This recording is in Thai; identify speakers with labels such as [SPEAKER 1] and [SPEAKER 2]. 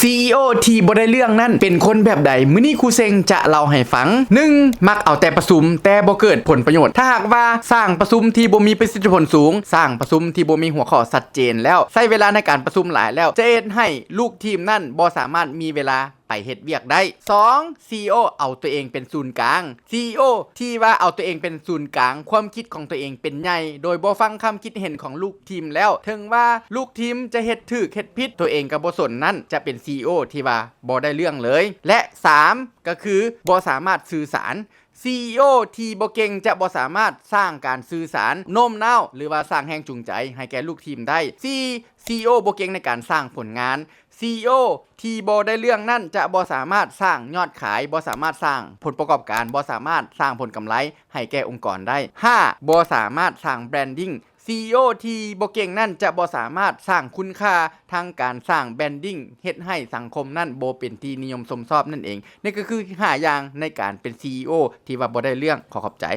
[SPEAKER 1] CEO ที่บ่ได้เรื่องนั่นเป็นคนแบบใดมื้อนี้ครูเซงจะเล่าให้ฟัง 1. มักเอาแต่ประชุมแต่บ่เกิดผลประโยชน์ถ้าหากว่าสร้างประชุมที่บ่มีประสิทธิผลสูงสร้างประชุมที่บ่มีหัวข้อชัดเจนแล้วใช้เวลาในการประชุมหลายแล้วจะเฮ็ดให้ลูกทีมนั่นบ่สามารถมีเวลาไปเฮ็ดเวียกได้ 2. CEO เอาตัวเองเป็นศูนย์กลาง CEO ที่ว่าเอาตัวเองเป็นศูนย์กลางความคิดของตัวเองเป็นใหญ่โดยบ่ฟังคำคิดเห็นของลูกทีมแล้วถึงว่าลูกทีมจะเฮ็ดถูกเฮ็ดผิดตัวเองก็บ่สนนั่นจะเป็น CEO ที่ว่าบ่ได้เรื่องเลยและ 3. ก็คือบ่สามารถสื่อสาร CEO ที่บ่เก่งจะบ่สามารถสร้างการสื่อสารโน้มน้าวหรือว่าสร้างแรงจูงใจให้แก่ลูกทีมได้ CEO บ่เก่งในการสร้างผลงาน CEO ที่บ่ได้เรื่องนั่นจะบ่สามารถสร้างยอดขายบ่สามารถสร้างผลประกอบการบ่สามารถสร้างผลกำไรให้แก่องค์กรได้ 5. บ่สามารถสร้างแบรนดิ้ง CEO ที่บ่เก่งนั่นจะบ่สามารถสร้างคุณค่าทางการสร้างแบรนดิ้งเฮ็ดให้สังคมนั่นบ่เป็นที่นิยมชมชอบนั่นเองนี่ก็คือ5อย่างในการเป็น CEO ที่ว่าบ่ได้เรื่องขอขอบใจ